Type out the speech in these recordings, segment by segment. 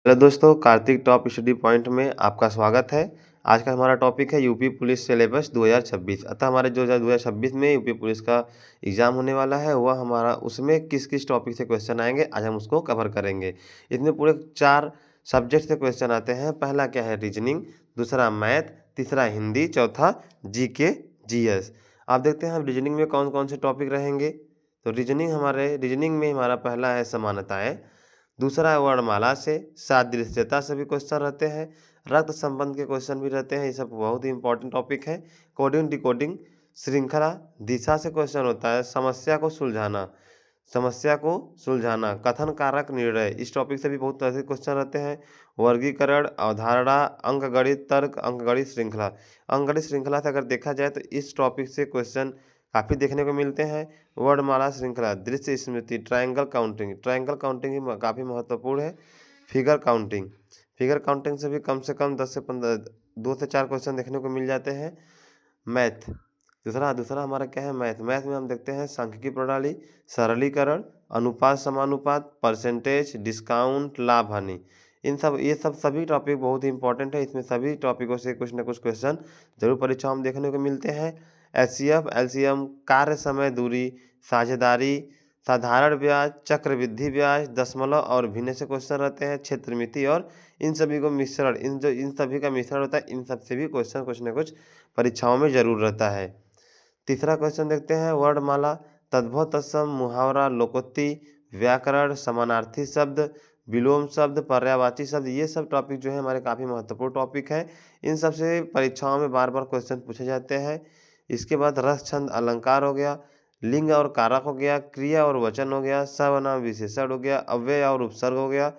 Hello दोस्तों, Kartik top study point में आपका स्वागत है। आज का हमारा टॉपिक है यूपी पुलिस सिलेबस 2026। अतः हमारे जो 2026 में यूपी पुलिस का एग्ज़ाम होने वाला है वह हमारा उसमें किस किस टॉपिक से क्वेश्चन आएंगे आज हम उसको कवर करेंगे। इसमें पूरे 4 सब्जेक्ट से क्वेश्चन आते हैं। पहला क्या है रीजनिंग, दूसरा मैथ, तीसरा हिंदी, चौथा जीके जीएस। आप देखते हैं रीजनिंग में कौन कौन से टॉपिक रहेंगे। तो रीजनिंग में हमारा पहला है समानताएँ, दूसरा है वर्णमाला से, सादृश्यता से भी क्वेश्चन रहते हैं, रक्त संबंध के क्वेश्चन भी रहते हैं। ये सब बहुत ही इंपॉर्टेंट टॉपिक है। कोडिंग डिकोडिंग, श्रृंखला, दिशा से क्वेश्चन होता है। समस्या को सुलझाना, कथन कारक निर्णय, इस टॉपिक से भी बहुत तरह के क्वेश्चन रहते हैं। वर्गीकरण, अवधारणा, अंकगणित तर्क, अंकगणित श्रृंखला। अंकगणित श्रृंखला से अगर देखा जाए तो इस टॉपिक से क्वेश्चन काफ़ी देखने को मिलते हैं। वर्णमाला श्रृंखला, दृश्य स्मृति, ट्रायंगल काउंटिंग भी काफ़ी महत्वपूर्ण है। फिगर काउंटिंग से कम 10 से 15 2 से 4 क्वेश्चन देखने को मिल जाते हैं। मैथ, दूसरा हमारा क्या है मैथ में हम देखते हैं सांख्यिकी प्रणाली, सरलीकरण, अनुपात समानुपात, परसेंटेज, डिस्काउंट, लाभ हानि। ये सब सभी टॉपिक बहुत ही इंपॉर्टेंट है। इसमें सभी टॉपिकों से कुछ न कुछ क्वेश्चन जरूर परीक्षाओं में देखने को मिलते हैं। एचसीएफ, एलसीएम, कार्य समय दूरी, साझेदारी, साधारण ब्याज, चक्रवृद्धि ब्याज, दशमलव और भिन्न से क्वेश्चन रहते हैं। क्षेत्रमिति और इन सभी को मिश्रण, इन सभी का मिश्रण होता है। इन सब से भी क्वेश्चन कुछ न कुछ परीक्षाओं में जरूर रहता है। तीसरा क्वेश्चन देखते हैं वर्णमाला, तद्भव तत्सम, मुहावरा, लोकोक्ति, व्याकरण, समानार्थी शब्द, विलोम शब्द, पर्यायवाची शब्द। ये सब टॉपिक जो है हमारे काफ़ी महत्वपूर्ण टॉपिक है। इन सब से परीक्षाओं में बार बार क्वेश्चन पूछे जाते हैं। इसके बाद रस, छंद, अलंकार हो गया, लिंग और कारक हो गया, क्रिया और वचन हो गया, सर्वनाम विशेषण हो गया, अव्यय और उपसर्ग हो गया,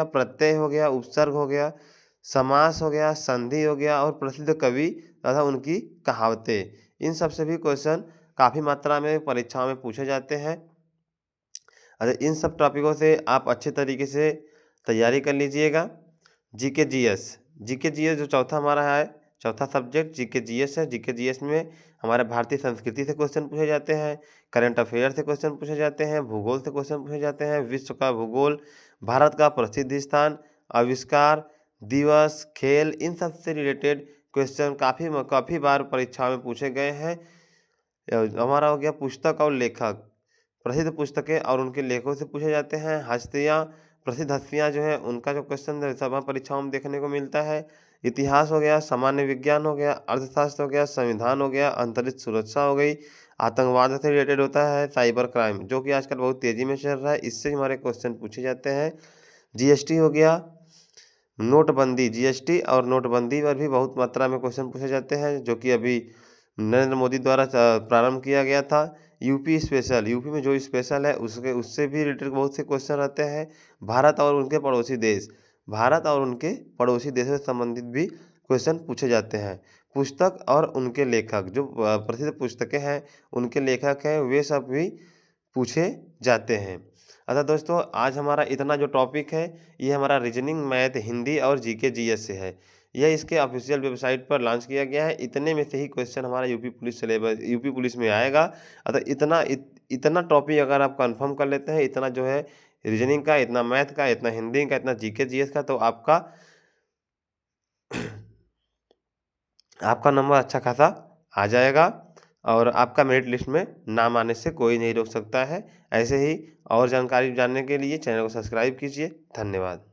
प्रत्यय हो गया, उपसर्ग हो गया, समास हो गया, संधि हो गया और प्रसिद्ध कवि तथा उनकी कहावतें। इन सब से भी क्वेश्चन काफ़ी मात्रा में परीक्षाओं में पूछे जाते हैं। अगर इन सब टॉपिकों से आप अच्छे तरीके से तैयारी कर लीजिएगा। जीके जीएस जो चौथा सब्जेक्ट जीके जीएस है। जीके जीएस में हमारे भारतीय संस्कृति से क्वेश्चन पूछे जाते हैं, करंट अफेयर से क्वेश्चन पूछे जाते हैं, भूगोल से क्वेश्चन पूछे जाते हैं, विश्व का भूगोल, भारत का प्रसिद्ध स्थान, आविष्कार, दिवस, खेल, इन सब से रिलेटेड क्वेश्चन काफ़ी बार परीक्षा में पूछे गए हैं। हमारा हो गया पुस्तक और लेखक, प्रसिद्ध पुस्तकें और उनके लेखकों से पूछे जाते हैं। हस्तियाँ, प्रसिद्ध हस्तियाँ जो हैं उनका जो क्वेश्चन सभा परीक्षाओं में देखने को मिलता है। इतिहास हो गया, सामान्य विज्ञान हो गया, अर्थशास्त्र हो गया, संविधान हो गया, अंतरिक्ष सुरक्षा हो गई, आतंकवाद से रिलेटेड होता है, साइबर क्राइम जो कि आजकल बहुत तेज़ी में चल रहा है, इससे हमारे क्वेश्चन पूछे जाते हैं। जीएसटी हो गया, जीएसटी और नोटबंदी पर भी बहुत मात्रा में क्वेश्चन पूछे जाते हैं, जो कि अभी नरेंद्र मोदी द्वारा प्रारंभ किया गया था। यूपी में जो स्पेशल है उससे भी रिलेटेड बहुत से क्वेश्चन रहते हैं। भारत और उनके पड़ोसी देशों से संबंधित भी क्वेश्चन पूछे जाते हैं। पुस्तक और उनके लेखक, जो प्रसिद्ध पुस्तकें हैं उनके लेखक हैं, वे सब भी पूछे जाते हैं। अतः दोस्तों आज हमारा इतना जो टॉपिक है ये हमारा रीजनिंग, मैथ, हिंदी और जीके जीएस से है। यह इसके ऑफिशियल वेबसाइट पर लॉन्च किया गया है। इतने में से ही क्वेश्चन हमारा यूपी पुलिस में आएगा। अतः इतना टॉपिक अगर आप कंफर्म कर लेते हैं, इतना जो है रीजनिंग का, इतना मैथ का, इतना हिंदी का, इतना जीके जीएस का, तो आपका नंबर अच्छा खासा आ जाएगा और आपका मेरिट लिस्ट में नाम आने से कोई नहीं रोक सकता है। ऐसे ही और जानकारी जानने के लिए चैनल को सब्सक्राइब कीजिए। धन्यवाद।